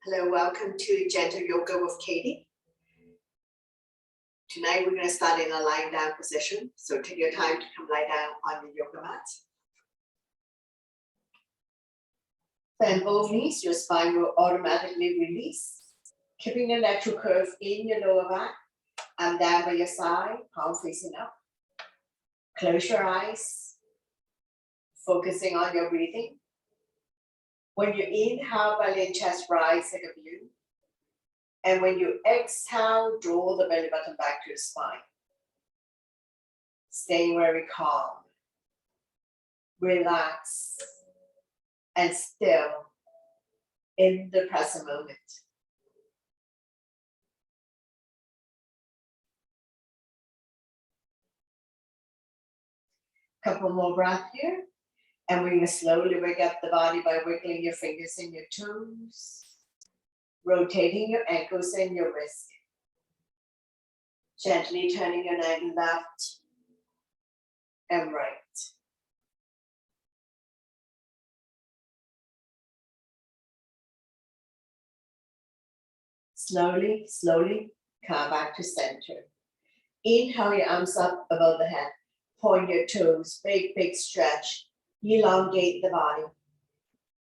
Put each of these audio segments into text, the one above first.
Hello, welcome to Gentle Yoga with Katie. Tonight we're going to start in a lying down position. So take your time to come lie down on your yoga mat. Bend both knees, your spine will automatically release. Keeping the natural curve in your lower back and down by your side, palm facing up. Close your eyes, focusing on your breathing. When you inhale, belly and chest rise like a balloon. And when you exhale, draw the belly button back to the spine. Staying very calm, relax, and still in the present moment. Couple more breaths here. And we're going to slowly wake up the body by wiggling your fingers and your toes. Rotating your ankles and your wrists. Gently turning your neck left and right. Slowly, slowly come back to center. Inhale your arms up above the head. Point your toes, big stretch. Elongate the body.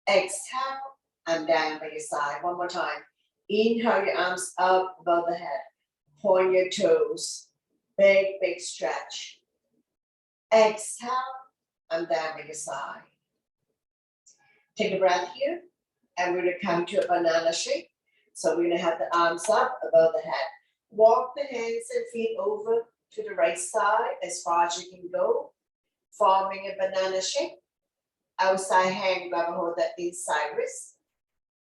Exhale and down by your side. One more time. Inhale your arms up above the head. Point your toes. Big stretch. Exhale and down by your side. Take a breath here. And we're going to come to a banana shape. So we're going to have the arms up above the head. Walk the hands and feet over to the right side as far as you can go. Forming a banana shape. Outside hand, grab a hold of the inside wrist.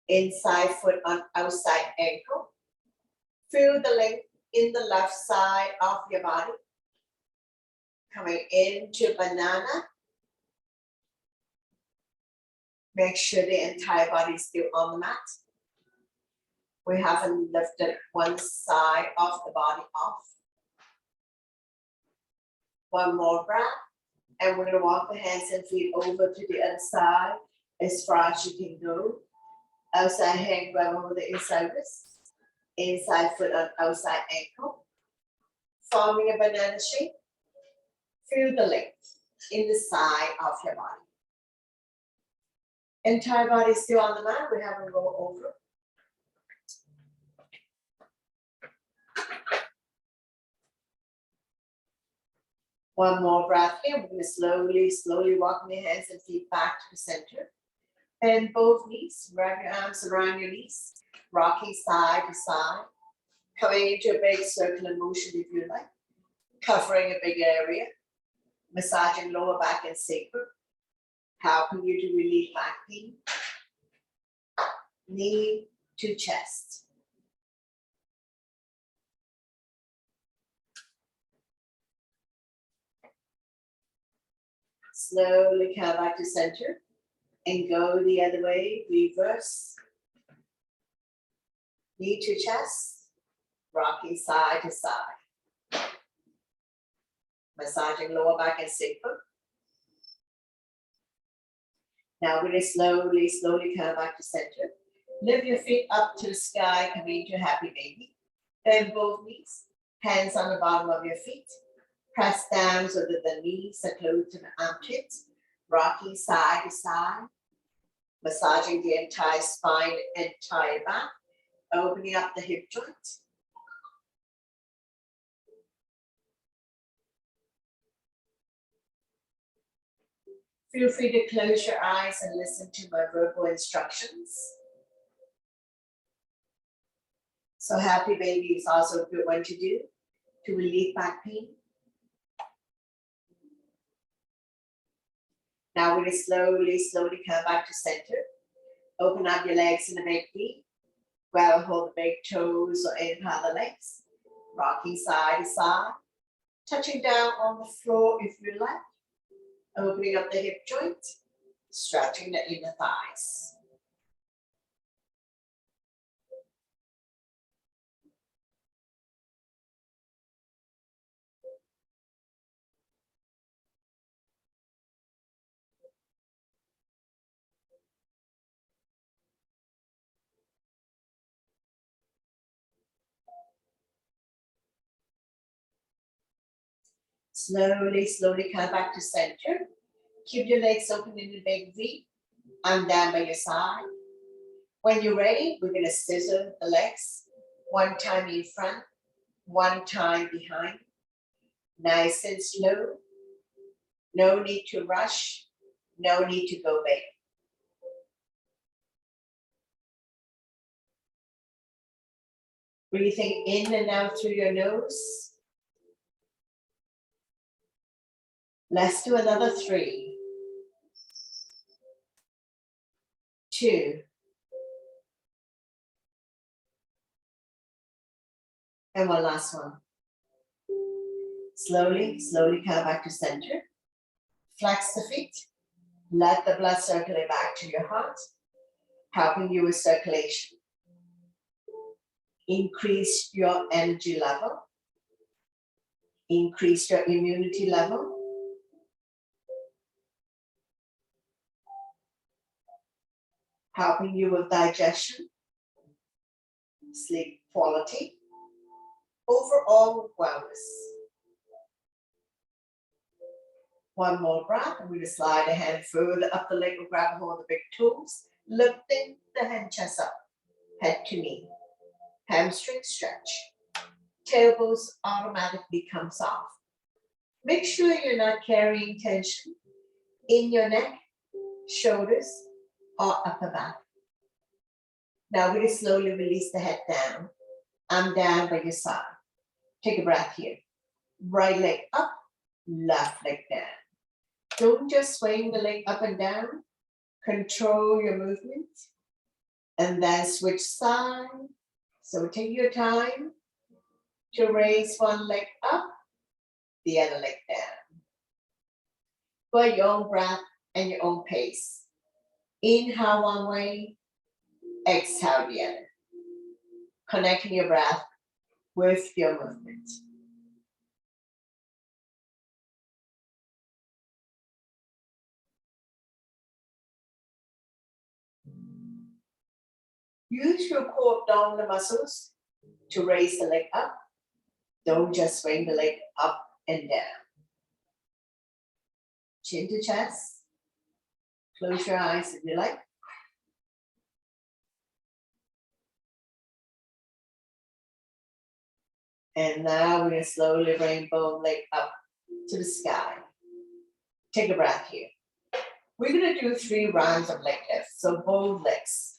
Inside foot on outside ankle. Feel the length in the left side of your body. Coming into banana. Make sure the entire body is still on the mat. We haven't lifted one side of the body off. One more breath. And we're going to walk the hands and feet over to the other side as far as you can go. Outside hand, grab over the inside wrist. Inside foot on outside ankle. Forming a banana shape. Feel the length in the side of your body. Entire body is still on the mat. We haven't rolled over. One more breath here. We're going to slowly walk the hands and feet back to the center. Bend both knees. Wrap your arms around your knees. Rocking side to side. Coming into a big circular motion if you like. Covering a big area. Massaging lower back and sacrum. Helping you to relieve back pain. Knee to chest. Slowly come back to center and go the other way, reverse. Knee to chest, rocking side to side. Massaging lower back and sacrum. Now we're going to slowly come back to center. Lift your feet up to the sky, coming into happy baby. Bend both knees, hands on the bottom of your feet. Press down so that the knees are close to the armpits. Rocking side to side. Massaging the entire spine, entire back. Opening up the hip joint. Feel free to close your eyes and listen to my verbal instructions. So happy baby is also a good one to do to relieve back pain. Now we're going to slowly come back to center. Open up your legs in the big feet. Grab hold the big toes or inhale the legs. Rocking side to side. Touching down on the floor if you like. Opening up the hip joint. Stretching the inner thighs. Slowly, slowly come back to center. Keep your legs open in a big V. I'm down by your side. When you're ready, we're gonna scissor the legs. One time in front, one time behind. Nice and slow. No need to rush. No need to go big. Breathing in and out through your nose. Let's do another 3, 2, and one last one. Slowly, slowly come back to center. Flex the feet. Let the blood circulate back to your heart, helping you with circulation. Increase your energy level. Increase your immunity level. Helping you with digestion, sleep quality, overall wellness. One more breath. I'm going to slide a hand further up the leg or grab a hold of the big toes, lifting the hand chest up, head to knee. Hamstring stretch. Tailbones automatically come soft. Make sure you're not carrying tension in your neck, shoulders, or upper back. Now we're going to slowly release the head down. I'm down by your side. Take a breath here. Right leg up, left leg down. Don't just swing the leg up and down. Control your movement. And then switch side. So take your time to raise one leg up, the other leg down. Go at your own breath and your own pace. Inhale one way, exhale the other. Connecting your breath with your movement. Use your core abdominal muscles to raise the leg up. Don't just swing the leg up and down. Chin to chest. Close your eyes if you like. And now we're going to slowly bring both leg up to the sky. Take a breath here. We're going to do 3 rounds of leg lifts. So both legs.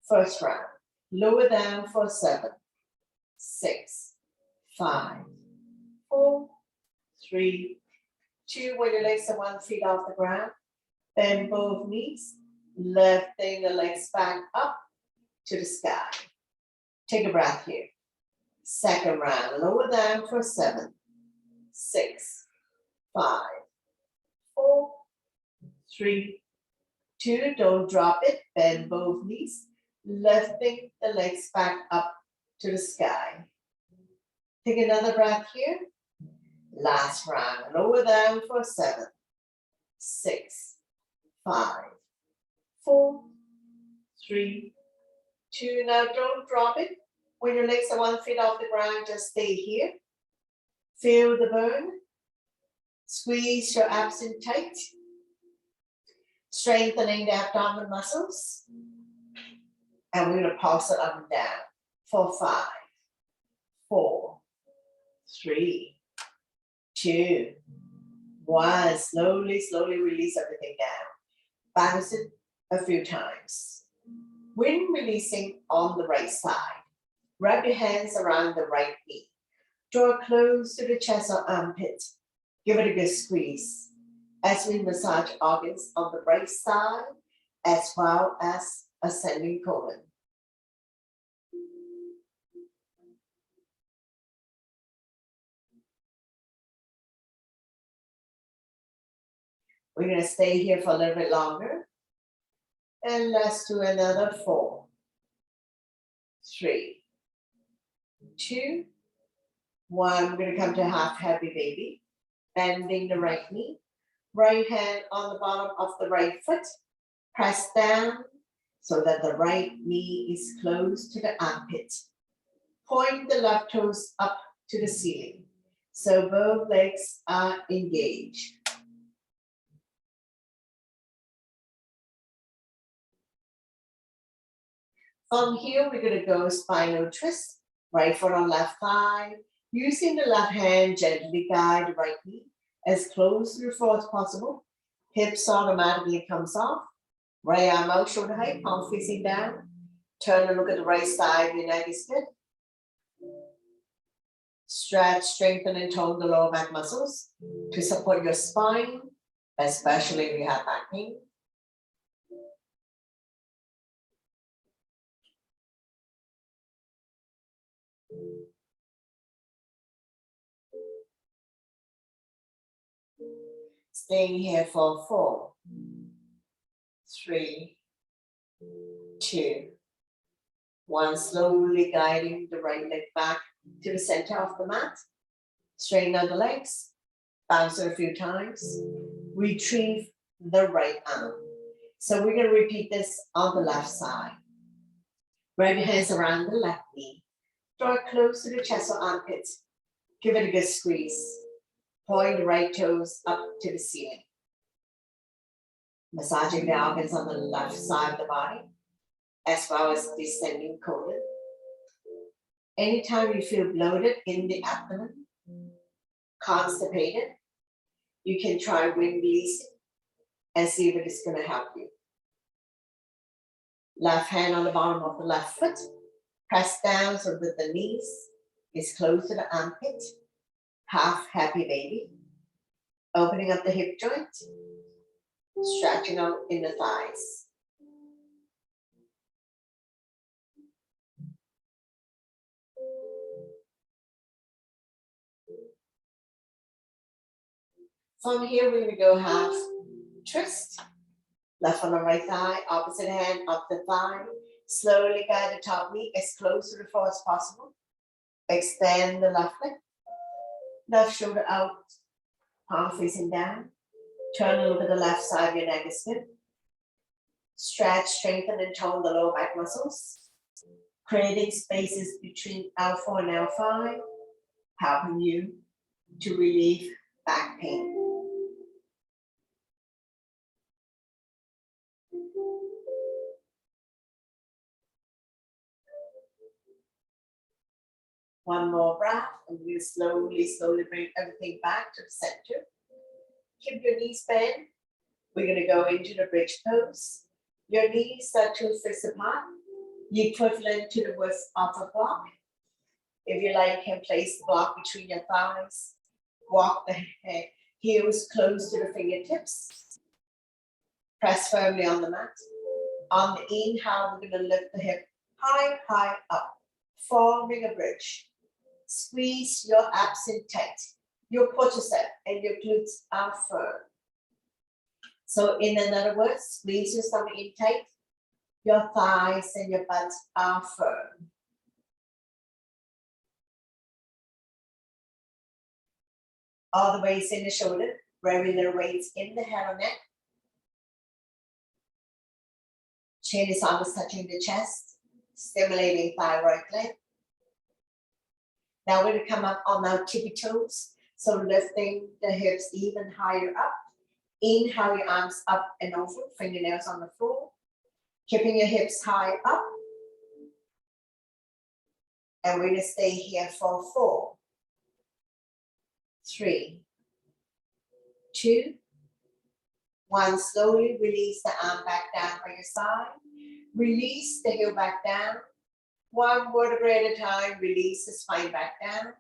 First round. Lower down for 7, 6, 5, 4, 3, 2. When your legs are 1 foot off the ground. Bend both knees, lifting the legs back up to the sky. Take a breath here. Second round, lower down for 7, 6, 5, 4, 3, 2. Don't drop it. Bend both knees, lifting the legs back up to the sky. Take another breath here. Last round, lower down for 7, 6, 5, 4, 3, 2. Now don't drop it. When your legs are 1 foot off the ground, just stay here. Feel the burn. Squeeze your abs in tight. Strengthening the abdominal muscles. And we're going to pulse it up and down for 5, 4, 3, 2, 1. Slowly, slowly release everything down. Balance it a few times. When releasing on the right side, wrap your hands around the right knee. Draw close to the chest or armpit. Give it a good squeeze as we massage organs on the right side as well as ascending colon. We're going to stay here for a little bit longer. And let's do another 4, 3, 2, 1. We're going to come to half happy baby. Bending the right knee. Right hand on the bottom of the right foot. Press down so that the right knee is close to the armpit. Point the left toes up to the ceiling. So both legs are engaged. From here, we're going to go spinal twist, right foot on left thigh. Using the left hand, gently guide the right knee as close to the floor as possible. Hips automatically comes off. Right arm out, shoulder height, palm facing down. Turn and look at the right side, your neck is good. Stretch, strengthen, and tone the lower back muscles to support your spine, especially if you have back pain. Staying here for 4, 3, 2, 1. Slowly guiding the right leg back to the center of the mat. Straighten out the legs, bounce it a few times. Retrieve the right arm. So we're going to repeat this on the left side. Wrap your hands around the left knee. Draw it close to the chest or armpits. Give it a good squeeze. Point the right toes up to the ceiling. Massaging the organs on the left side of the body, as well as descending colon. Anytime you feel bloated in the abdomen, constipated, you can try wind releasing and see if it is going to help you. Left hand on the bottom of the left foot. Press down so that the knees is close to the armpit. Half happy baby. Opening up the hip joint. Stretching out in the thighs. From here, we're going to go half twist. Left on the right thigh, opposite hand up the thigh. Slowly guide the top knee as close to the floor as possible. Extend the left leg. Left shoulder out, palm facing down. Turn and look at the left side of your neck is good. Stretch, strengthen, and tone the lower back muscles. Creating spaces between L4 and L5, helping you to relieve back pain. One more breath, and we'll slowly bring everything back to the center. Keep your knees bent. We're going to go into the bridge pose. Your knees are 2 fists apart, equivalent to the width of a block. If you like, you can place the block between your thighs. Walk the heels close to the fingertips. Press firmly on the mat. On the inhale, we're going to lift the hip high up, forming a bridge. Squeeze your abs in tight. Your quadricep and your glutes are firm. So in other words, squeeze your stomach in tight. Your thighs and your butt are firm. All the weights in the shoulder, regular weights in the head or neck. Chin is almost touching the chest, stimulating thyroid gland. Now we're going to come up on our tippy toes. So lifting the hips even higher up. Inhale your arms up and over, fingernails on the floor. Keeping your hips high up. And we're going to stay here for 4, 3, 2, 1. Slowly release the arm back down by your side. Release the heel back down. 1 vertebrae at a time. Release the spine back down.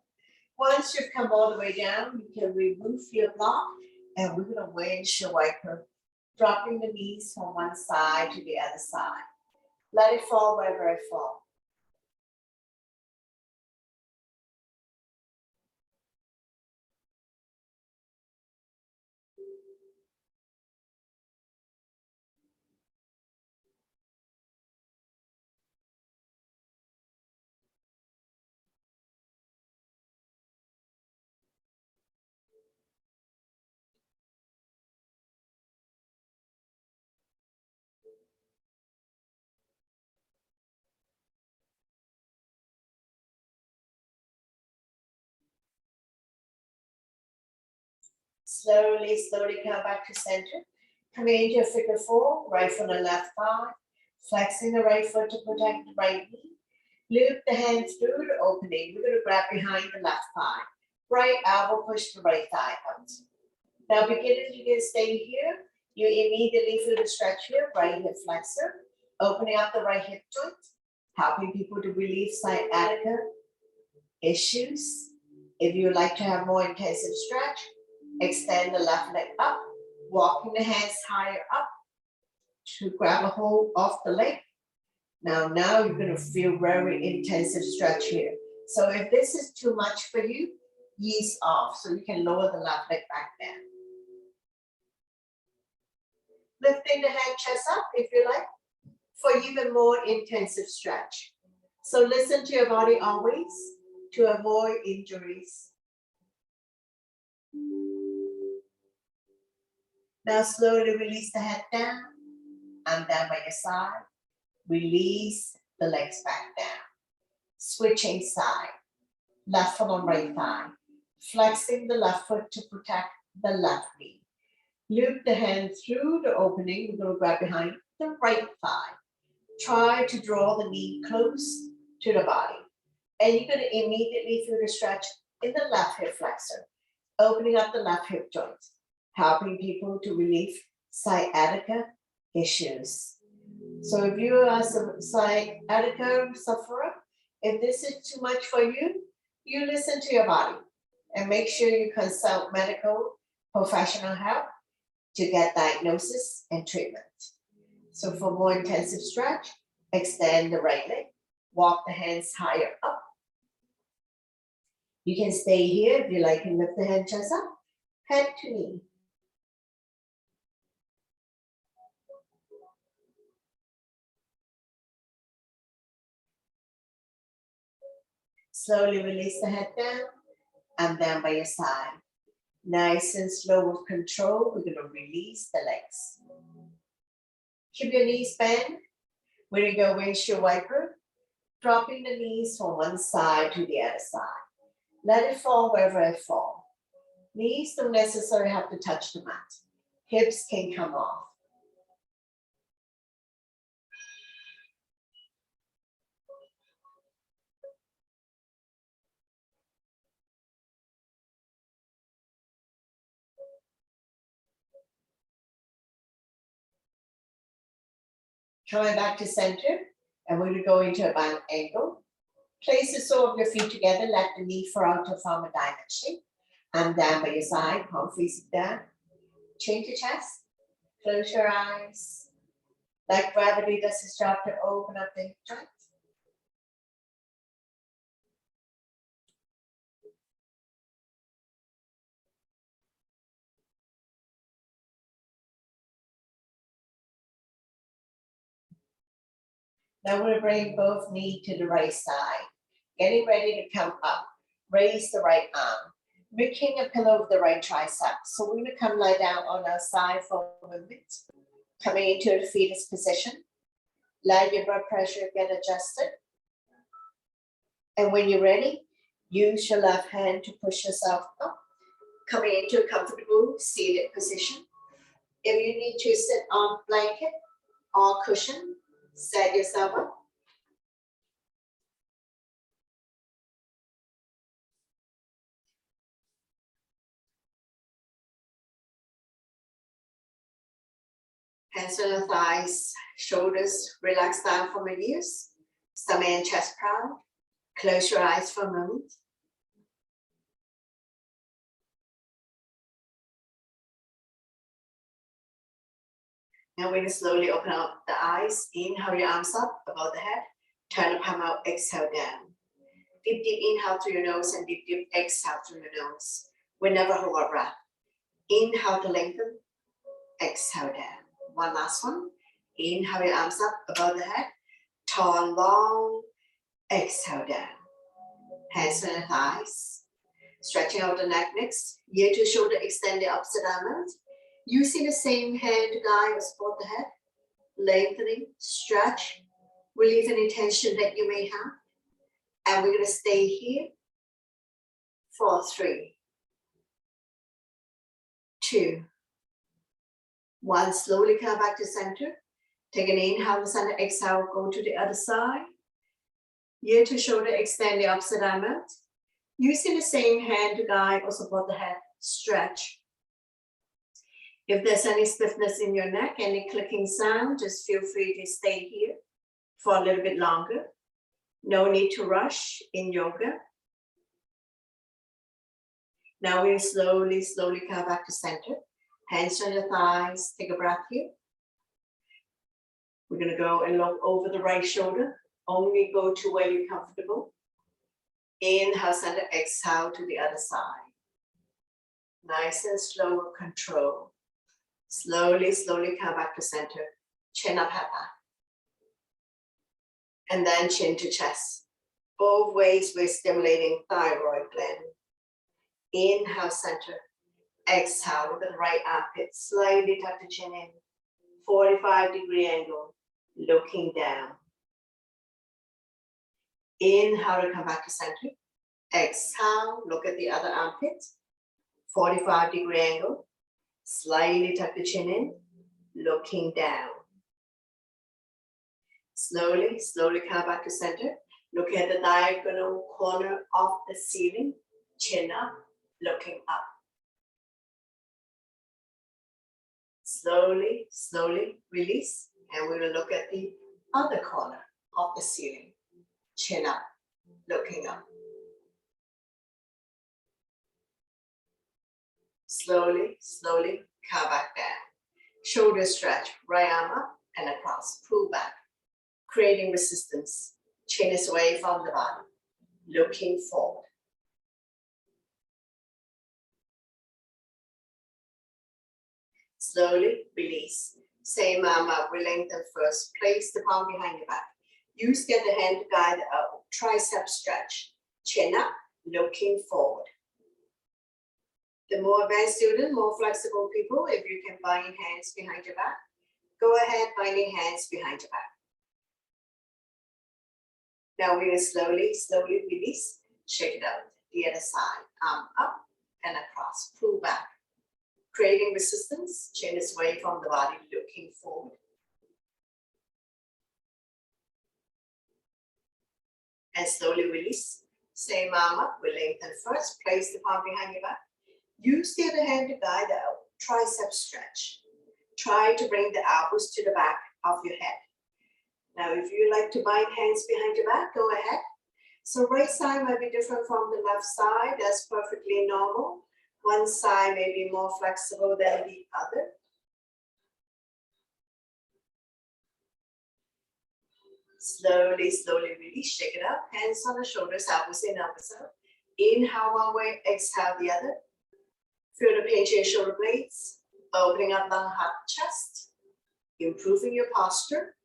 Once you've come all the way down, you can remove your block. And we're going to windshield wiper, dropping the knees from one side to the other side. Let it fall wherever it falls. Slowly, slowly come back to center. Come into a figure four, right foot and left thigh. Flexing the right foot to protect the right knee. Loop the hands through the opening. We're going to grab behind the left thigh. Right elbow push the right thigh out. Now beginners, you can stay here. You immediately feel the stretch here, right hip flexor. Opening up the right hip joint. Helping people to relieve sciatica issues. If you would like to have more intensive stretch, extend the left leg up. Walking the hands higher up to grab a hold of the leg. Now you're going to feel very intensive stretch here. So if this is too much for you, ease off so you can lower the left leg back down. Lifting the head, chest up if you like, for even more intensive stretch. So listen to your body always to avoid injuries. Now slowly release the head down and down by your side. Release the legs back down. Switching side. Left foot on right thigh. Flexing the left foot to protect the left knee. Loop the hand through the opening. We're going to grab behind the right thigh. Try to draw the knee close to the body. And you're going to immediately feel the stretch in the left hip flexor. Opening up the left hip joint. Helping people to relieve sciatica issues. So if you are a sciatica sufferer, if this is too much for you, you listen to your body and make sure you consult medical professional help to get diagnosis and treatment. So for more intensive stretch, extend the right leg, walk the hands higher up. You can stay here if you like and lift the hand chest up, head to knee. Slowly release the head down and down by your side. Nice and slow with control, we're going to release the legs. Keep your knees bent. When you go windshield wiper, dropping the knees from one side to the other side. Let it fall wherever it falls. Knees don't necessarily have to touch the mat. Hips can come off. Coming back to center, and we're going to go into a bank angle. Place the sole of your feet together, let the knee fall out to form a diamond shape. And down by your side, palm facing down. Chin to chest, close your eyes. Like gravity does its job to open up the hip joint. Now we're going to bring both knees to the right side. Getting ready to come up. Raise the right arm. Making a pillow of the right tricep. So we're going to come lie down on our side for a moment. Coming into the fetus position. Let your blood pressure get adjusted. And when you're ready, use your left hand to push yourself up. Coming into a comfortable seated position. If you need to sit on blanket or cushion, set yourself up. Hands on the thighs, shoulders relax down from your ears. Stomach and chest proud. Close your eyes for a moment. Now we're going to slowly open up the eyes. Inhale your arms up above the head. Turn the palm out, exhale down. Deep, deep inhale through your nose and deep, deep exhale through your nose. We never hold our breath. Inhale to lengthen, exhale down. One last one. Inhale your arms up above the head. Turn long, exhale down. Hands on the thighs. Stretching out the neck next. Ear to shoulder, extend the opposite arm out. Using the same hand to guide or support the head. Lengthening, stretch, relieve any tension that you may have. And we're going to stay here for 3, 2, 1. Slowly come back to center. Take an inhale to center, exhale, go to the other side. Ear to shoulder, extend the opposite arm out. Using the same hand to guide or support the head, stretch. If there's any stiffness in your neck, any clicking sound, just feel free to stay here for a little bit longer. No need to rush in yoga. Now we slowly come back to center. Hands on your thighs, take a breath here. We're gonna go and look over the right shoulder. Only go to where you're comfortable. Inhale, center, exhale to the other side. Nice and slow, control. Slowly come back to center. Chin up, head back. And then chin to chest. Both ways we're stimulating thyroid gland. Inhale, center. Exhale, look at the right armpit. Slightly tuck the chin in. 45-degree angle, looking down. Inhale to come back to center. Exhale, look at the other armpit. 45-degree angle. Slightly tuck the chin in, looking down. Slowly come back to center. Look at the diagonal corner of the ceiling. Chin up, looking up. Slowly release. And we will look at the other corner of the ceiling. Chin up, looking up. Slowly come back down. Shoulder stretch, right arm up and across. Pull back, creating resistance. Chin is away from the body, looking forward. Slowly release. Same arm up, we lengthen first. Place the palm behind your back. Use the other hand to guide the elbow. Tricep stretch. Chin up, looking forward. The more advanced student, more flexible people, if you can bind hands behind your back, go ahead, binding hands behind your back. Now we will slowly release. Shake it out. The other side. Arm up and across. Pull back. Creating resistance. Chin is away from the body, looking forward. And slowly release. Same arm up. We lengthen first. Place the palm behind your back. Use the other hand to guide the elbow. Tricep stretch. Try to bring the elbows to the back of your head. Now, if you like to bind hands behind your back, go ahead. So right side might be different from the left side. That's perfectly normal. One side may be more flexible than the other. Slowly release. Shake it up. Hands on the shoulders, elbows in, elbows out. Inhale one way, exhale the other. Feel the pain to your shoulder blades. Opening up lung, heart, chest. Improving your posture.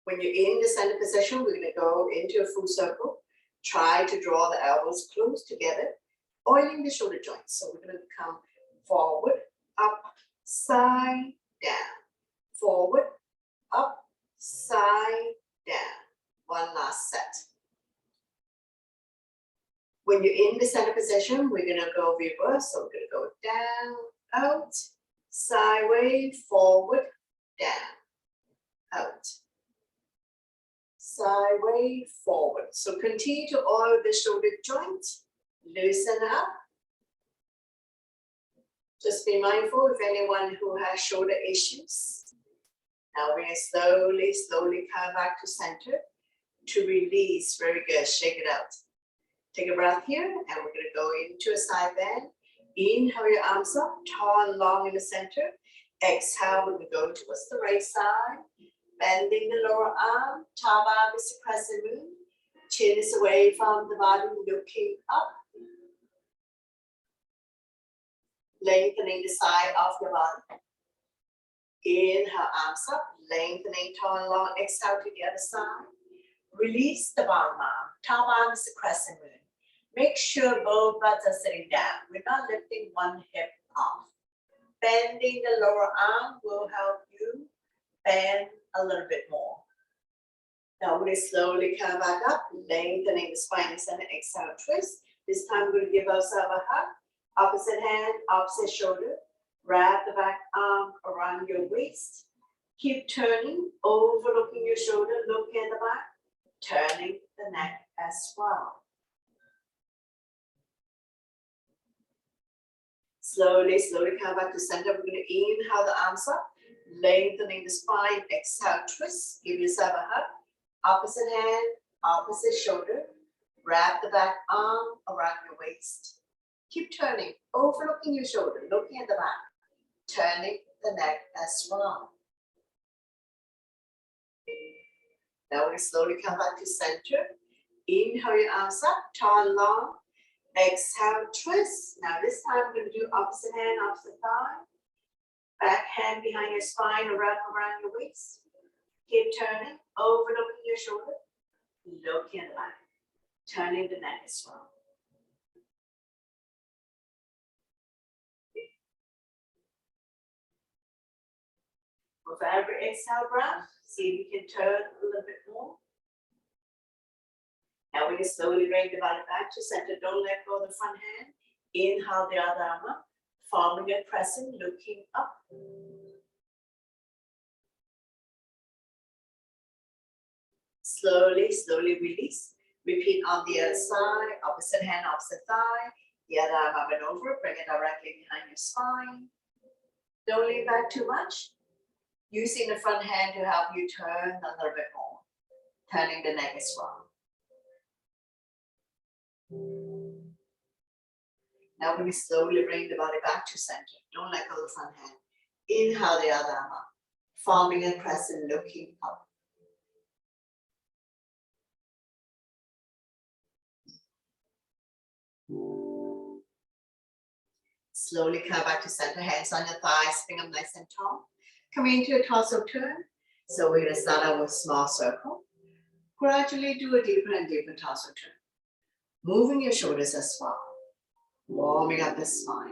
When you're in the center position, we're going to go into a full circle. Try to draw the elbows close together, oiling the shoulder joints. So we're going to come forward, up, side, down. Forward, up, side, down. One last set. When you're in the center position, we're going to go reverse. So we're going to go down, out, sideways, forward, down, out. Sideways, forward. So continue to oil the shoulder joint. Loosen up. Just be mindful of anyone who has shoulder issues. Now we're slowly come back to center to release. Very good. Shake it out. Take a breath here, and we're going to go into a side bend. Inhale your arms up, tall and long in the center. Exhale, we're going to go towards the right side. Bending the lower arm, top arm is the crescent moon. Chin is away from the body, looking up. Lengthening the side of the body. Inhale, arms up, lengthening tall and long. Exhale to the other side. Release the bottom arm. Top arm is the crescent moon. Make sure both butts are sitting down. We're not lifting one hip off. Bending the lower arm will help you bend a little bit more. Now we're going to slowly come back up, lengthening the spine and center. Exhale, twist. This time we're going to give ourselves a hug. Opposite hand, opposite shoulder. Wrap the back arm around your waist. Keep turning, overlooking your shoulder, looking at the back, turning the neck as well. Slowly, slowly come back to center. We're going to inhale the arms up, lengthening the spine. Exhale, twist. Give yourself a hug. Opposite hand, opposite shoulder. Wrap the back arm around your waist. Keep turning, overlooking your shoulder, looking at the back, turning the neck as well. Now we're going to slowly come back to center. Inhale your arms up, tall, long. Exhale, twist. Now this time we're going to do opposite hand, opposite thigh. Back hand behind your spine, wrap around your waist. Keep turning, overlooking your shoulder, looking at the back, turning the neck as well. With every exhale breath, see if you can turn a little bit more. Now we can slowly bring the body back to center. Don't let go of the front hand. Inhale the other arm up, forming a crescent, looking up. Slowly, slowly release. Repeat on the other side, opposite hand, opposite thigh. The other arm up and over, bring it directly behind your spine. Don't lean back too much. Using the front hand to help you turn a little bit more. Turning the neck as well. Now we slowly bring the body back to center. Don't let go of the front hand. Inhale the other arm up, forming a crescent, looking up. Slowly come back to center, hands on your thighs, bring them nice and tall. Coming into a torso turn. So we're going to start out with small circle. Gradually do a deeper and deeper torso turn. Moving your shoulders as well. Warming up the spine.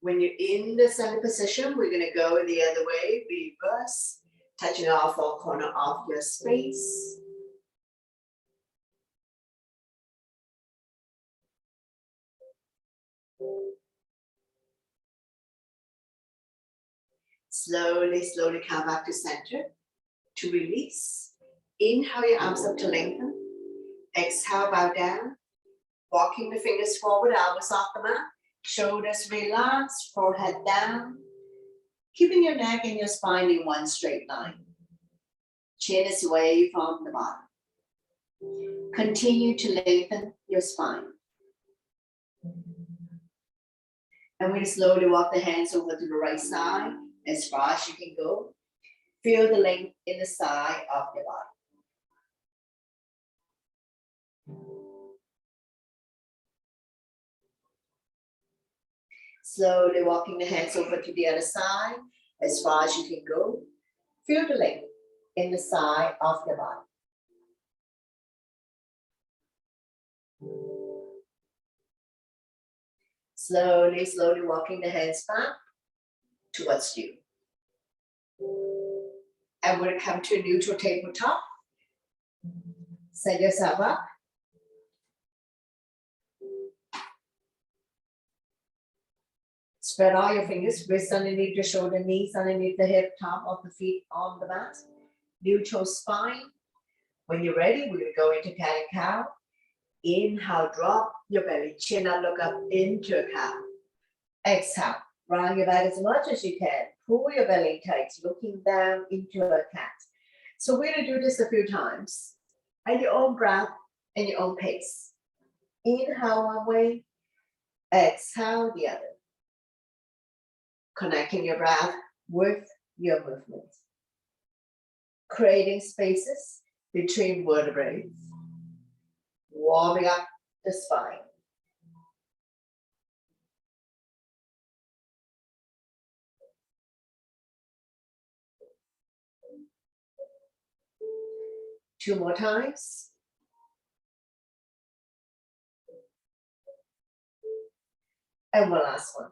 When you're in the center position, we're going to go the other way, reverse, touching off all corner of your space. Slowly, slowly come back to center to release. Inhale your arms up to lengthen. Exhale, bow down. Walking the fingers forward, elbows off the mat. Shoulders relaxed, forehead down. Keeping your neck and your spine in one straight line. Chin is away from the bottom. Continue to lengthen your spine. And we slowly walk the hands over to the right side as far as you can go. Feel the length in the side of your body. Slowly walking the hands over to the other side as far as you can go. Feel the length in the side of your body. Slowly, slowly walking the hands back towards you. And we'll come to a neutral tabletop. Set yourself up. Spread all your fingers, wrists underneath your shoulder, knees underneath the hip, top of the feet on the mat. Neutral spine. When you're ready, we're going to go into cat and cow. Inhale, drop your belly, chin up, look up into a cow. Exhale, round your back as much as you can. Pull your belly tight, looking down into a cat. So we're going to do this a few times at your own breath and your own pace. Inhale one way, exhale the other. Connecting your breath with your movement. Creating spaces between vertebrae. Warming up the spine. 2 more times. And one last one.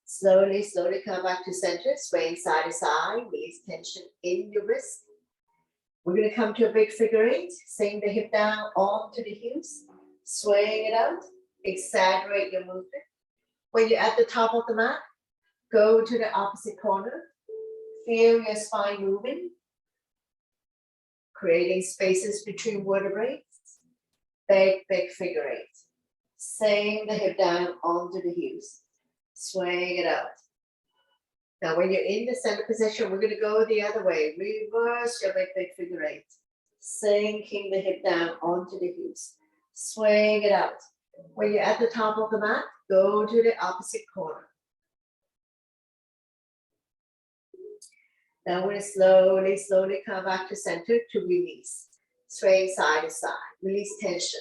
Slowly, slowly come back to center, swaying side to side, release tension in your wrist. We're going to come to a big figure eight, sink the hip down onto the heels, swaying it out, exaggerate your movement. When you're at the top of the mat, go to the opposite corner, feel your spine moving, creating spaces between vertebrae. Big, big figure eight. Sink the hip down onto the heels, swaying it out. Now, when you're in the center position, we're going to go the other way. Reverse your big, big figure eight. Sinking the hip down onto the heels, swaying it out. When you're at the top of the mat, go to the opposite corner. Now we're going to slowly, slowly come back to center to release. Swaying side to side, release tension.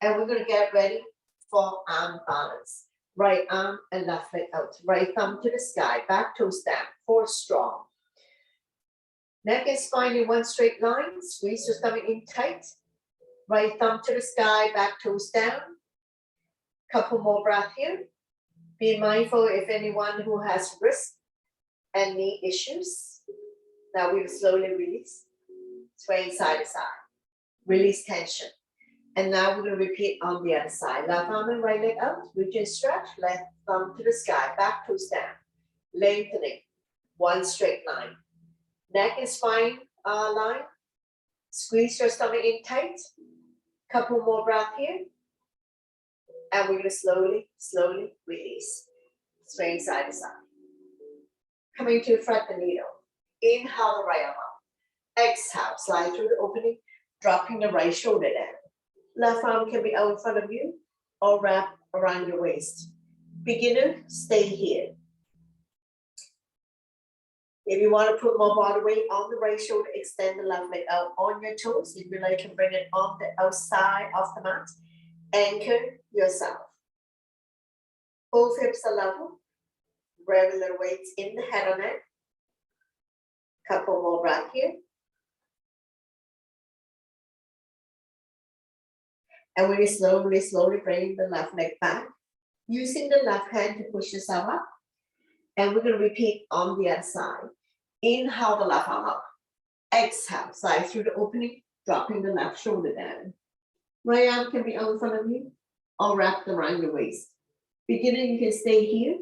And we're going to get ready for arm balance. Right arm and left leg out. Right thumb to the sky, back toes down, core strong. Neck and spine in one straight line, squeeze your stomach in tight. Right thumb to the sky, back toes down. Couple more breaths here. Be mindful if anyone who has wrist and knee issues. Now we will slowly release, swaying side to side. Release tension. And now we're going to repeat on the other side. Left arm and right leg out. Reach and stretch. Left thumb to the sky. Back toes down. Lengthening. One straight line. Neck and spine line. Squeeze your stomach in tight. Couple more breaths here. And we're going to slowly, slowly release. Swaying side to side. Coming to thread the needle. Inhale the right arm up. Exhale. Slide through the opening. Dropping the right shoulder down. Left arm can be out in front of you or wrap around your waist. Beginner, stay here. If you want to put more body weight on the right shoulder, extend the left leg out on your toes. If you like, you can bring it on the outside of the mat. Anchor yourself. Both hips are level. Regular weights in the head or neck. Couple more breaths here. And we're slowly, slowly bring the left leg back, using the left hand to push yourself up. And we're going to repeat on the other side. Inhale the left arm up. Exhale, slide through the opening, dropping the left shoulder down. Right arm can be out in front of you or wrapped around your waist. Beginner, you can stay here.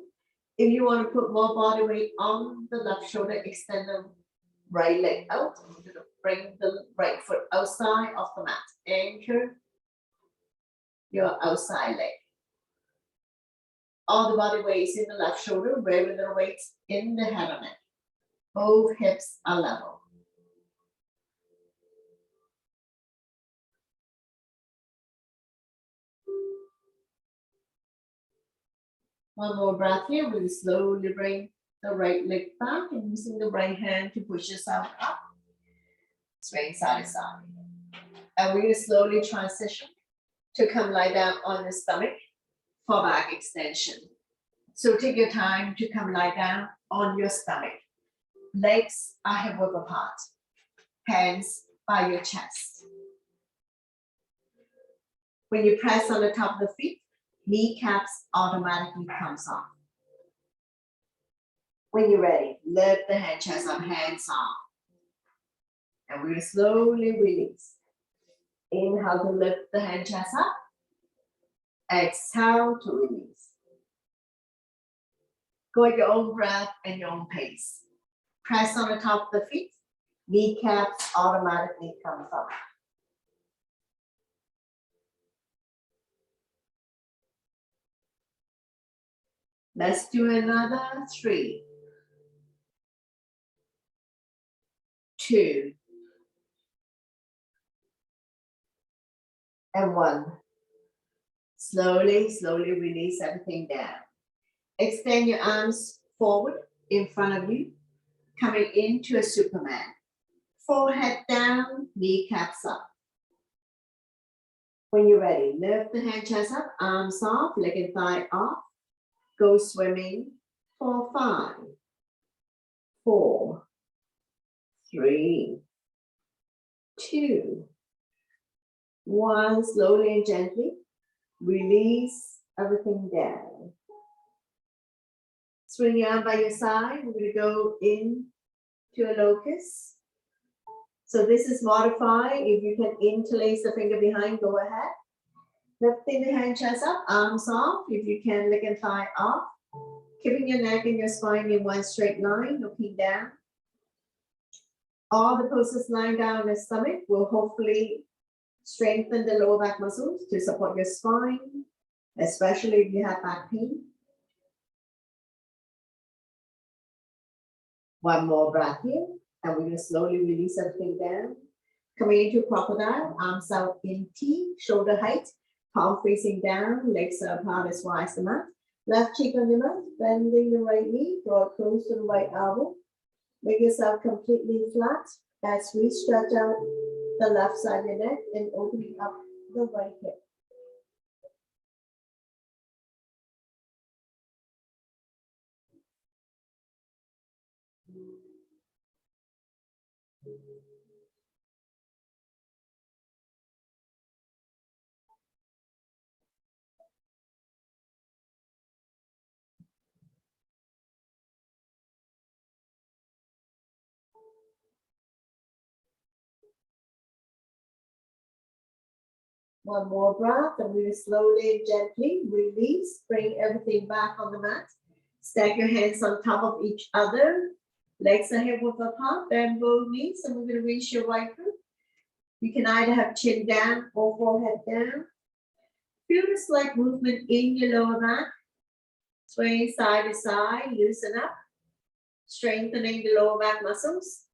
If you want to put more body weight on the left shoulder, extend the right leg out. We're going to bring the right foot outside of the mat. Anchor your outside leg. All the body weight is in the left shoulder, regular weights in the head and neck. Both hips are level. One more breath here. We'll slowly bring the right leg back and using the right hand to push yourself up. Swing side to side. And we're going to slowly transition to come lie down on the stomach for back extension. So take your time to come lie down on your stomach. Legs are hip width apart. Hands by your chest. When you press on the top of the feet, kneecaps automatically comes off. When you're ready, lift the hand chest up, hands off. And we're going to slowly release. Inhale to lift the hand chest up. Exhale to release. Go at your own breath and your own pace. Press on the top of the feet. Kneecaps automatically comes up. Let's do another 3, 2, and 1. Slowly, slowly release everything down. Extend your arms forward in front of you, coming into a Superman. Forehead down, kneecaps up. When you're ready, lift the hand chest up, arms off, leg and thigh off. Go swimming for 5, 4, 3, 2, 1. Slowly and gently release everything down. Swing your arm by your side. We're going to go in to a locust. So this is modified. If you can interlace the finger behind, go ahead. Lifting the hand chest up, arms off. If you can, leg and thigh off. Keeping your neck and your spine in one straight line, looking down. All the poses lying down the stomach will hopefully strengthen the lower back muscles to support your spine, especially if you have back pain. One more breath here, and we're going to slowly release everything down. Coming into crocodile, arms out in T, shoulder height, palm facing down, legs are apart as wide as the mat. Left cheek on your mat, bending the right knee, draw it close to the right elbow. Make yourself completely flat as we stretch out the left side of your neck and opening up the right hip. One more breath, and we slowly and gently release. Bring everything back on the mat. Stack your hands on top of each other. Legs are hip width apart, bend both knees, and we're going to reach your right foot. You can either have chin down or forehead down. Feel the slight movement in your lower back. Swaying side to side, loosen up. Strengthening the lower back muscles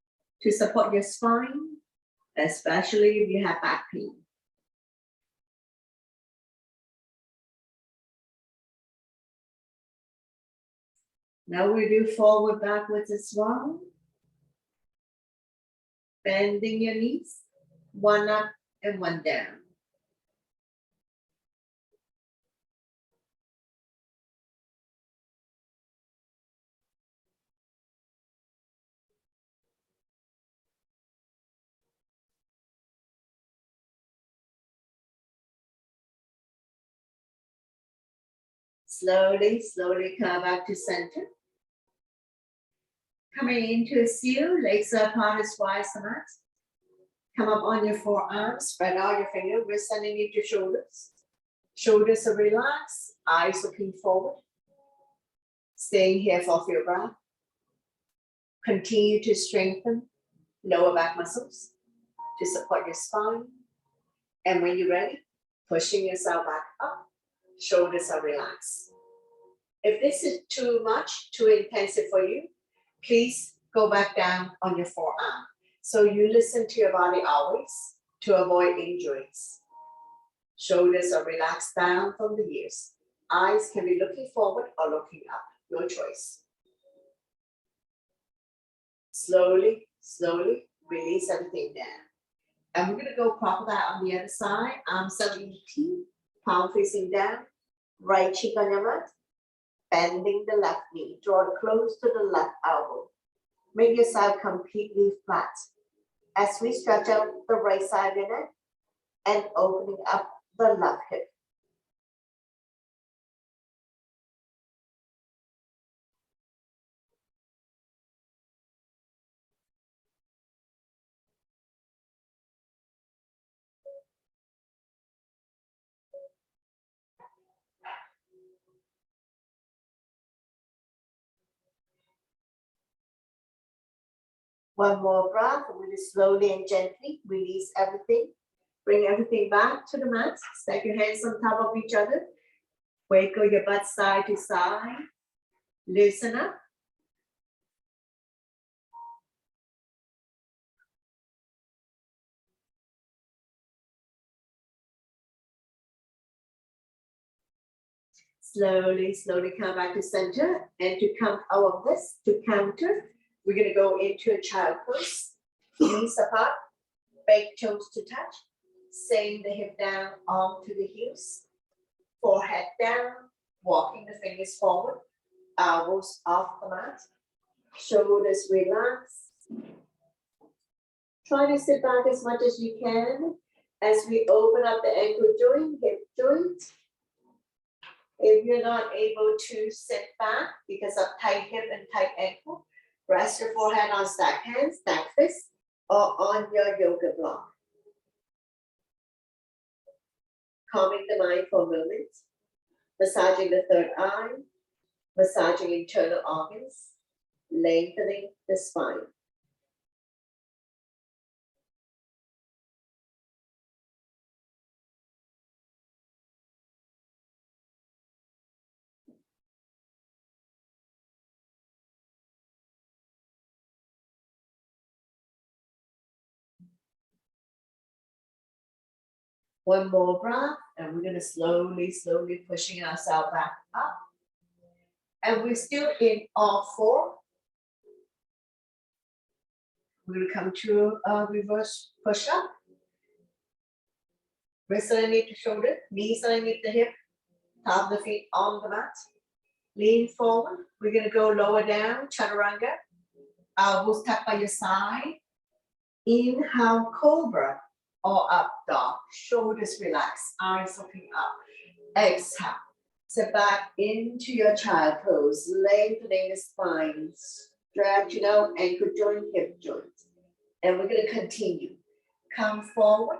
to support your spine, especially if you have back pain. Now we do forward, backwards as well. Bending your knees, one up and one down. Slowly, slowly come back to center. Coming into a seal, legs are apart as wide as the mat. Come up on your forearms, spread out your fingers, wrists underneath your shoulders. Shoulders are relaxed, eyes looking forward. Staying here for a few breaths. Continue to strengthen lower back muscles to support your spine. And when you're ready, pushing yourself back up, shoulders are relaxed. If this is too much, too intensive for you, please go back down on your forearm. So you listen to your body always to avoid injuries. Shoulders are relaxed down from the ears. Eyes can be looking forward or looking up, your choice. Slowly, slowly release everything down. And we're gonna go crocodile on the other side. Arms up in T, palm facing down, right cheek on your mat. Bending the left knee, draw it close to the left elbow. Make yourself completely flat as we stretch out the right side of your neck and opening up the left hip. One more breath, and we'll slowly and gently release everything. Bring everything back to the mat. Stack your hands on top of each other. Wiggle your butt side to side. Loosen up. Slowly, slowly come back to center. And to come out of this, to counter, we're going to go into a child pose. Knees apart, big toes to touch. Send the hip down onto the heels. Forehead down, walking the fingers forward, elbows off the mat. Shoulders relax. Try to sit back as much as you can as we open up the ankle joint, hip joint. If you're not able to sit back because of tight hip and tight ankle, rest your forehead on stacked hands, stacked fists, or on your yoga block. Calming the mind for a moment, massaging the third eye, massaging internal organs, lengthening the spine. One more breath, and we're going to slowly pushing ourselves back up. And we're still in all four. We're going to come to a reverse push-up. Wrists underneath the shoulder, knees underneath the hip, top of the feet on the mat. Lean forward. We're going to go lower down, chaturanga. Elbows tucked by your side. Inhale, cobra or up dog. Shoulders relax, eyes looking up. Exhale. Sit back into your child pose, lengthening the spine, stretching out ankle joint, hip joint. And we're going to continue. Come forward.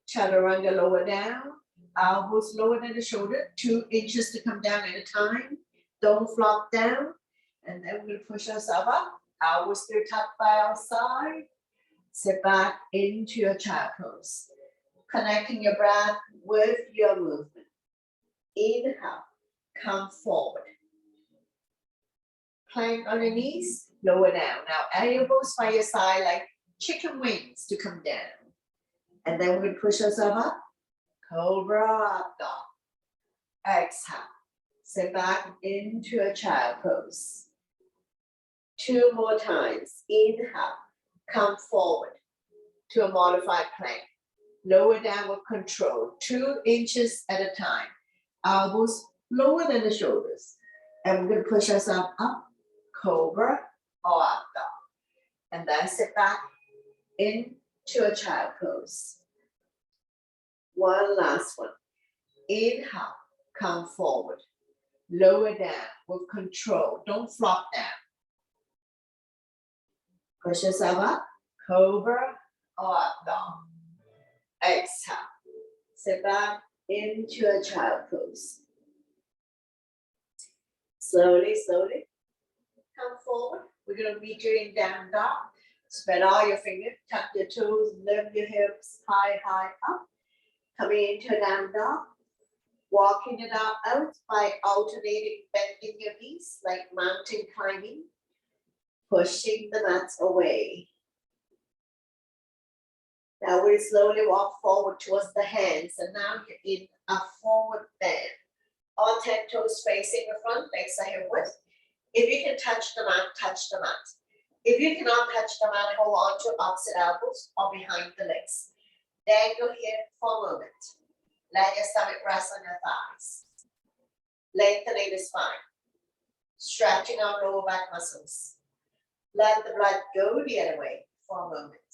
Chaturanga lower down. Elbows lower than the shoulder. 2 inches to come down at a time. Don't flop down. And then we're going to push ourselves up. Elbows still tucked by our side. Sit back into your child pose. Connecting your breath with your movement. Inhale, come forward. Plank on your knees, lower down. Now elbows by your side like chicken wings to come down. And then we're going to push ourselves up. Cobra up dog. Exhale. Sit back into a child pose. 2 more times. Inhale. Come forward to a modified plank. Lower down with control. 2 inches at a time. Elbows lower than the shoulders. And we're going to push ourselves up. Cobra or up dog. And then sit back into a child pose. One last one. Inhale, come forward. Lower down with control. Don't flop down. Push yourself up. Cobra or up dog. Exhale. Sit back into a child pose. Slowly come forward. We're going to meet you in down dog. Spread all your fingers, tuck your toes, lift your hips high up. Coming into a down dog. Walking it out by alternating, bending your knees like mountain climbing. Pushing the mats away. Now we slowly walk forward towards the hands, and now you're in a forward bend. All 10 toes facing the front, legs are hip width. If you can touch the mat, touch the mat. If you cannot touch the mat, hold on to opposite elbows or behind the legs. Dangle here for a moment. Let your stomach rest on your thighs. Lengthening the spine. Stretching our lower back muscles. Let the blood go the other way for a moment.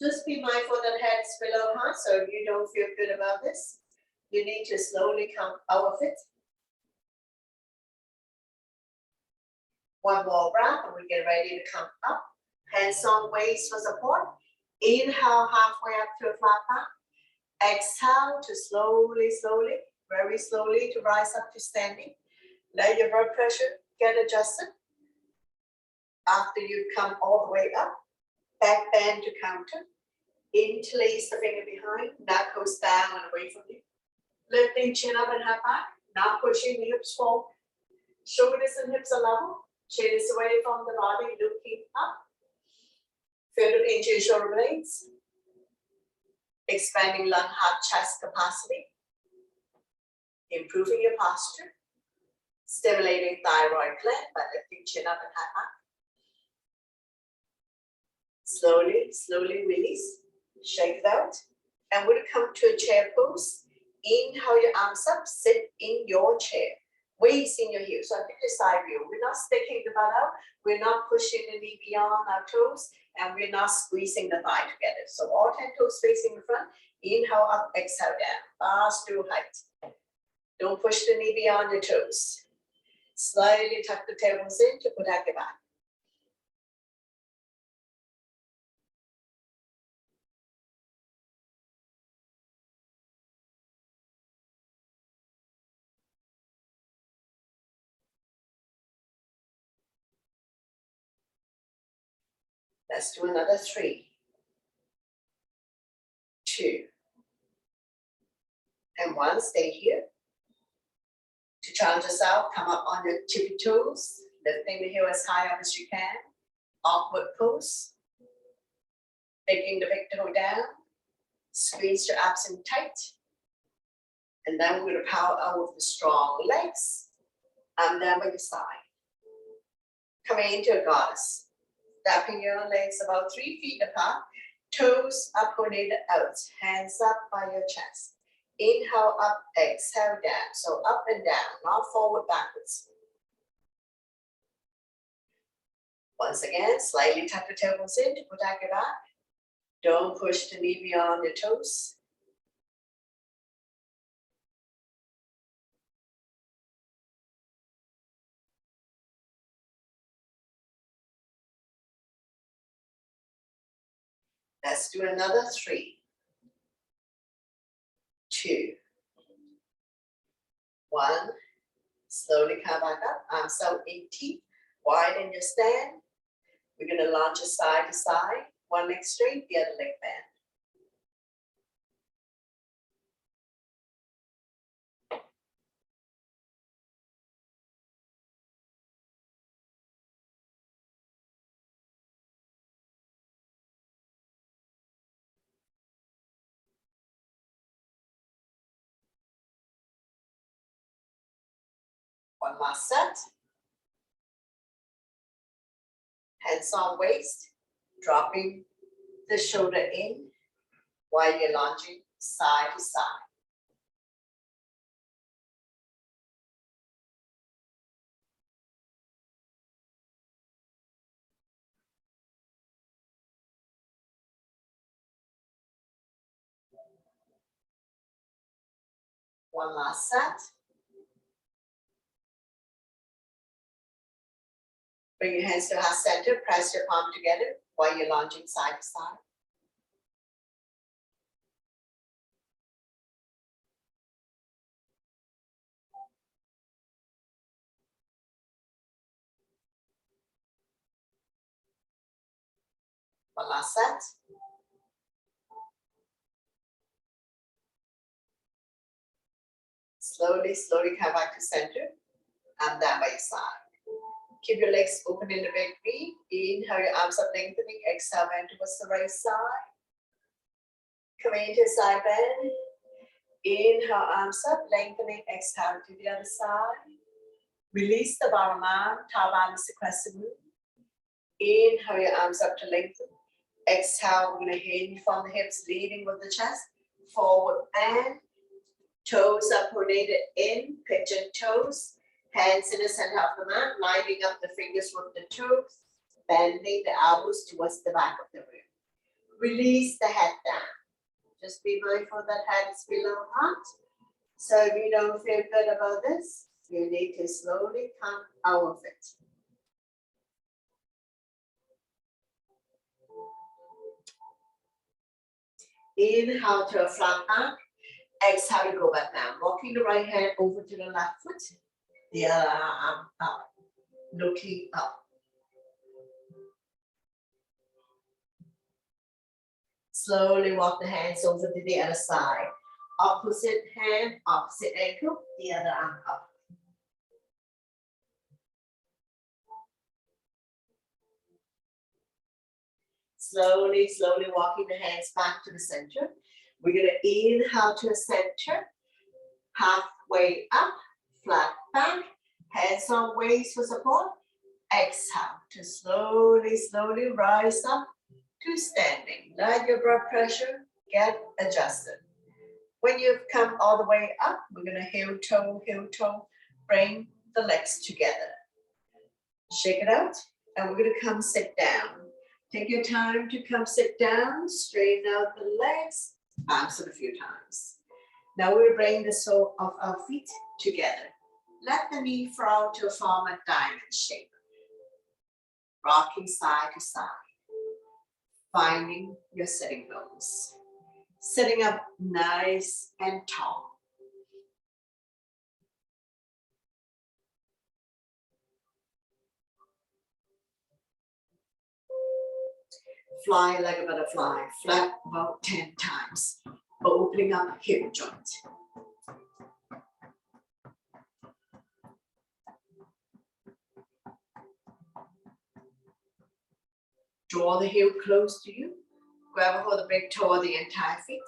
Just be mindful that head is below heart, so if you don't feel good about this, you need to slowly come out of it. One more breath, and we get ready to come up. Hands on waist for support. Inhale halfway up to a flat back. Exhale to slowly, very slowly to rise up to standing. Let your blood pressure get adjusted. After you come all the way up, back bend to counter. Interlace the finger behind, neck goes down and away from you. Lifting chin up and head back, not pushing the hips forward. Shoulders and hips are level. Chin is away from the body, looking up. Feel it into your shoulder blades. Expanding lung, heart, chest capacity. Improving your posture. Stimulating thyroid gland by lifting chin up and head back. Slowly release. Shake it out. And we'll come to a chair pose. Inhale your arms up, sit in your chair. weights in your heels. So I think the side view. We're not sticking the butt out. We're not pushing the knee beyond our toes, and we're not squeezing the thigh together. So all 10 toes facing the front. Inhale up, exhale down. Fast through height. Don't push the knee beyond your toes. Slightly tuck the tailbones in to protect your back. Let's do another 3, 2, and 1. Stay here. To challenge yourself, come up on your tippy toes, lifting the heel as high up as you can. Awkward pose. Taking the big toe down. Squeeze your abs in tight. And then we're going to power out with the strong legs. And then by your side. Coming into a goddess. Stepping your legs about 3 feet apart. Toes up, pointed out. Hands up by your chest. Inhale up, exhale down. So up and down, not forward, backwards. Once again, slightly tuck the tailbones in to protect your back. Don't push the knee beyond your toes. Let's do another 3, 2, 1. Slowly come back up. Arms out 80. Widen your stand. We're going to launch it side to side. One leg straight, the other leg bend. One last set. Hands on waist, dropping the shoulder in while you're launching side to side. One last set. Bring your hands to heart center, press your palm together while you're launching side to side. One last set. Slowly, slowly come back to center and down by your side. Keep your legs open in the big V. Inhale, your arms up lengthening. Exhale, bend towards the right side. Coming into side bend. Inhale, arms up, lengthening. Exhale to the other side. Release the bottom arm. Tadasana Crescent Moon. Inhale, your arms up to lengthen. Exhale, we're going to hinge from the hips, leading with the chest. Forward bend. Toes are pointed in, pigeon toes. Hands in the center of the mat, lining up the fingers with the toes, bending the elbows towards the back of the room. Release the head down. Just be mindful that head is below heart. So if you don't feel good about this, you need to slowly come out of it. Inhale to a flat back. Exhale to go back down. Walking the right hand over to the left foot. The other arm up, looking up. Slowly walk the hands over to the other side. Opposite hand, opposite ankle, the other arm up. Slowly, slowly walking the hands back to the center. We're going to inhale to the center, halfway up, flat back, hands on waist for support. Exhale to slowly, slowly rise up to standing. Let your blood pressure get adjusted. When you've come all the way up, we're going to heel toe, Bring the legs together. Shake it out, and we're going to come sit down. Take your time to come sit down, straighten out the legs, arms up a few times. Now we'll bring the sole of our feet together. Let the knee fall to form a diamond shape. Rocking side to side. Finding your sitting bones. Sitting up nice and tall. Fly like a butterfly, flap about 10 times. Opening up hip joint. Draw the heel close to you. Grab a hold of the big toe of the entire feet.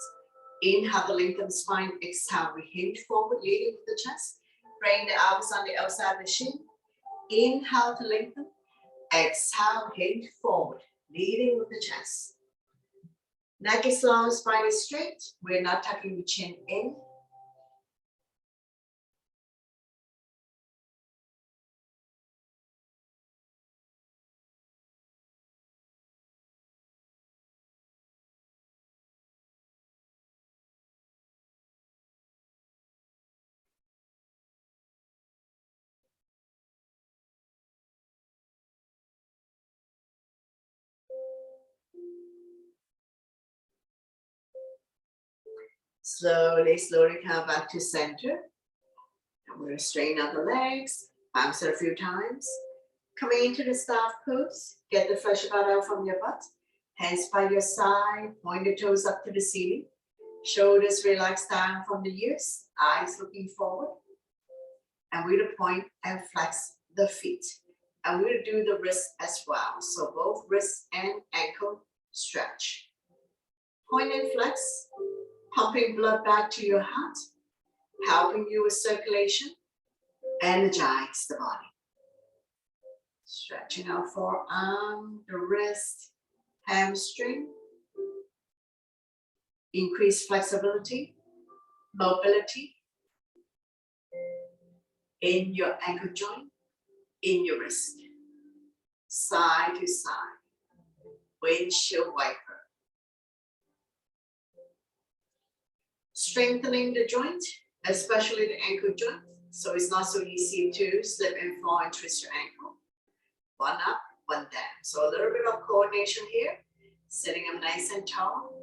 Inhale to lengthen the spine. Exhale, we hinge forward, leading with the chest. Bring the elbows on the outside of the shin. Inhale to lengthen. Exhale, hinge forward, leading with the chest. Neck is long, spine is straight. We're not tucking the chin in. Slowly, slowly come back to center. And we're going to straighten out the legs. Bounce it a few times. Coming into the staff pose. Get the flesh about out from your butt. Hands by your side. Point your toes up to the ceiling. Shoulders relaxed down from the ears. Eyes looking forward. And we're going to point and flex the feet. And we're going to do the wrists as well. So both wrists and ankle stretch. Point and flex. Pumping blood back to your heart, helping you with circulation, energize the body. Stretching out forearm, the wrist, hamstring. Increase flexibility, mobility in your ankle joint, in your wrist. Side to side, windshield wiper. Strengthening the joint, especially the ankle joint, so it's not so easy to slip and fall and twist your ankle. One up, one down. So a little bit of coordination here, sitting up nice and tall.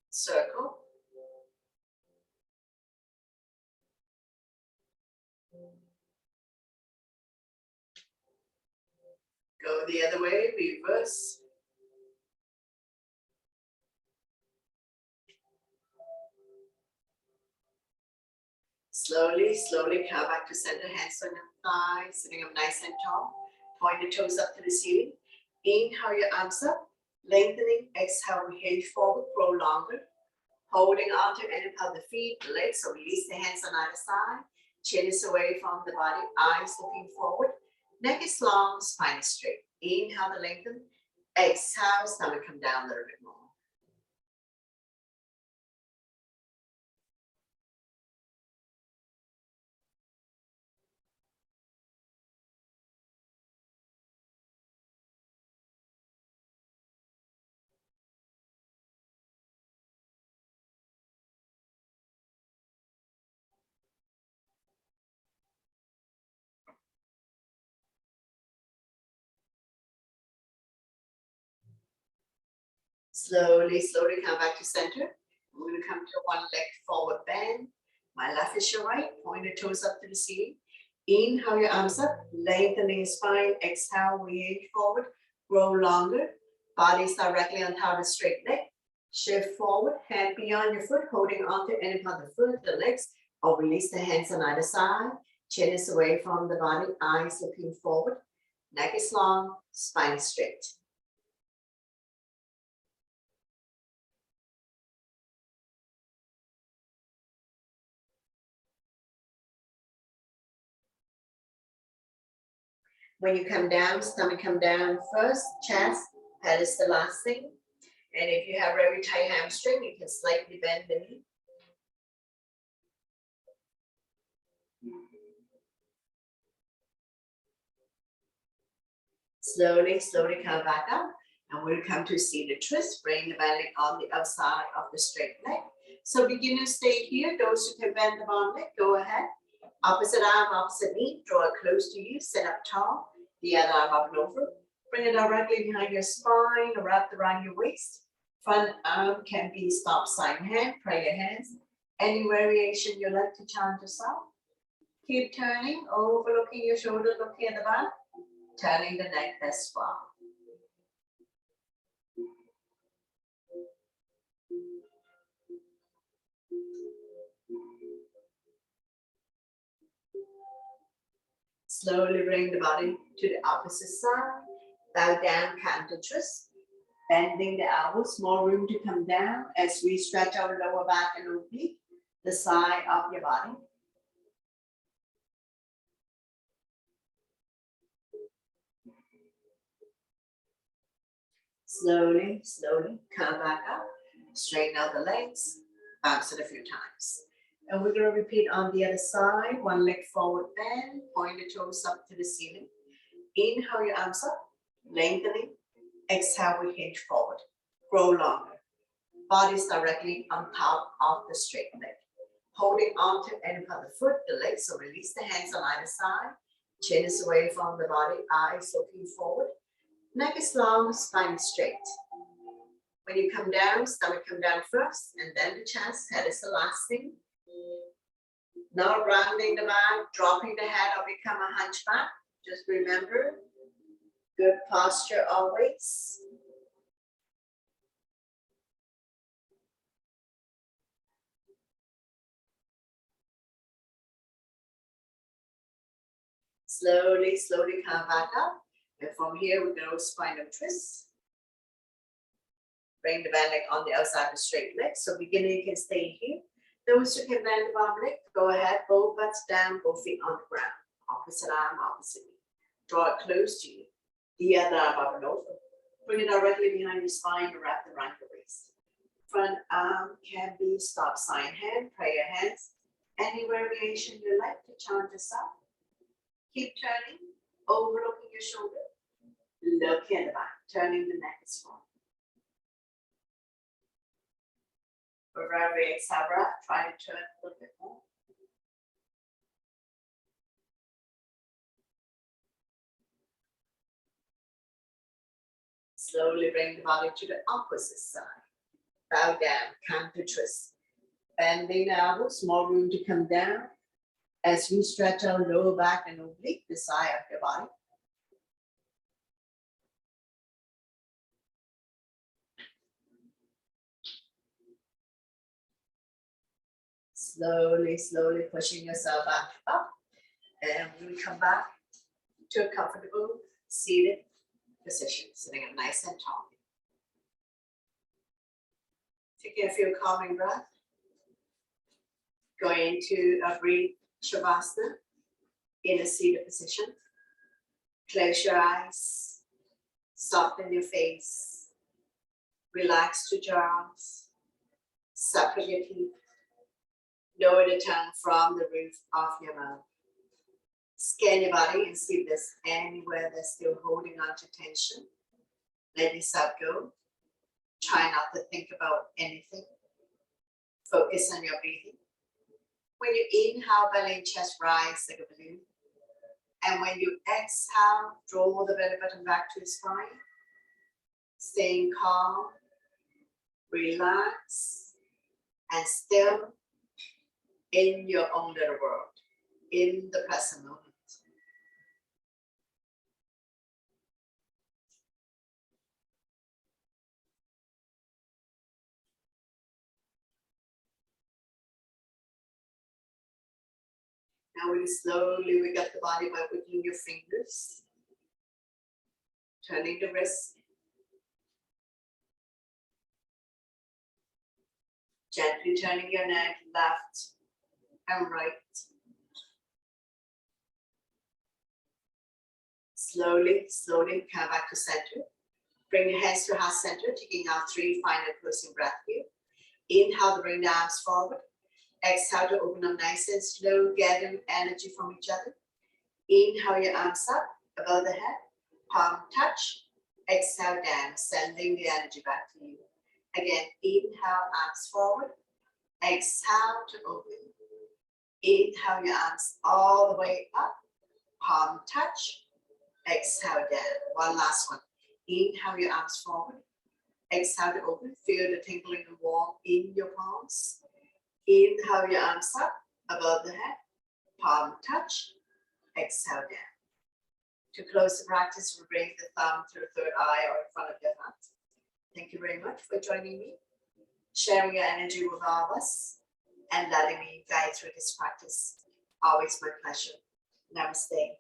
Circle. Go the other way, reverse. Slowly, slowly come back to center, hands on your thighs, sitting up nice and tall. Point the toes up to the ceiling. Inhale your arms up, lengthening. Exhale, we hinge forward, grow longer. Holding on to any of the feet, legs, so release the hands on either side. Chin is away from the body, eyes looking forward. Neck is long, spine is straight. Inhale to lengthen. Exhale, stomach come down a little bit more. Slowly, slowly come back to center. We're going to come to one leg forward bend. My left is your right. Point the toes up to the ceiling. Inhale your arms up, lengthening spine. Exhale, we hinge forward, grow longer. Body is directly on top of the straight leg. Shift forward, hand beyond your foot, holding onto any part of the foot, the legs, or release the hands on either side. Chin is away from the body, eyes looking forward. Neck is long, spine straight. When you come down, stomach come down first, chest, head is the last thing. And if you have very tight hamstring, you can slightly bend the knee. Slowly, slowly come back up. And we'll come to seated twist. Bring the belly on the outside of the straight leg. So beginners stay here. Those who can bend the bottom leg, go ahead. Opposite arm, opposite knee. Draw it close to you. Sit up tall. The other arm up and over. Bring it directly behind your spine. Wrap around your waist. Front arm can be stop sign hand. Pray your hands. Any variation you like to chant yourself. Keep turning, overlooking your shoulder, looking at the back. Turning the neck as well. Slowly bring the body to the opposite side. Bow down, counter twist. Bending the elbows, more room to come down as we stretch our lower back and oblique, the side of your body. Slowly, slowly, come back up. Straighten out the legs, bounce it a few times. And we're going to repeat on the other side. One leg forward bend, point the toes up to the ceiling. Inhale your arms up, lengthening. Exhale, we hinge forward. Grow longer. Body's directly on top of the straight leg. Holding on to end of the foot, the leg, so release the hands on either side. Chin is away from the body, eyes looking forward. Neck is long, spine is straight. When you come down, stomach come down first, and then the chest. Head is the last thing. Not rounding the back, dropping the head or become a hunchback. Just remember, good posture always. Slowly, slowly come back up. And from here, we go spinal twist. Bring the bend leg on the outside of the straight leg. So beginner, you can stay here. Those who can bend the bottom leg, go ahead. Both butts down, both feet on the ground. Opposite arm, opposite knee. Draw it close to you. The other arm up and over. Bring it directly behind your spine and wrap around your waist. Front arm can be stop sign hand, prayer hands. Any variation you like to chant yourself. Keep turning, overlooking your shoulder. Look in the back, turning the neck as well. For every exhale breath, try to turn a little bit more. Slowly bring the body to the opposite side. Bow down, counter twist. Bending the elbows, more room to come down. As we stretch our lower back and oblique, the side of your body. Slowly, slowly pushing yourself back up. And we come back to a comfortable seated position, sitting up nice and tall. Taking a few calming breaths. Going into a brief Shavasana in a seated position. Close your eyes. Soften your face. Relax your jaws. Suck your teeth. Lower the tongue from the roof of your mouth. Scan your body and see if there's anywhere that's still holding on to tension. Let yourself go. Try not to think about anything. Focus on your breathing. When you inhale, belly and chest rise like a balloon. And when you exhale, draw the belly button back to the spine. Staying calm, relax, and still in your own little world, in the present moment. Now really slowly wake up the body by wiggling your fingers, turning the wrist, gently turning your neck left and right. Slowly, slowly come back to center. Bring your hands to heart center, taking out 3 final closing breath here. Inhale to bring the arms forward. Exhale to open up nice and slow, gather energy from each other. Inhale your arms up above the head, palm touch. Exhale down, sending the energy back to you. Again, inhale, arms forward. Exhale to open. Inhale your arms all the way up, palm touch. Exhale down. One last one. Inhale your arms forward. Exhale to open. Feel the tingling and warmth in your palms. Inhale your arms up above the head, palm touch. Exhale down. To close the practice, we'll bring the thumb to the third eye or in front of your heart. Thank you very much for joining me, sharing your energy with all of us, and letting me guide through this practice. Always my pleasure. Namaste.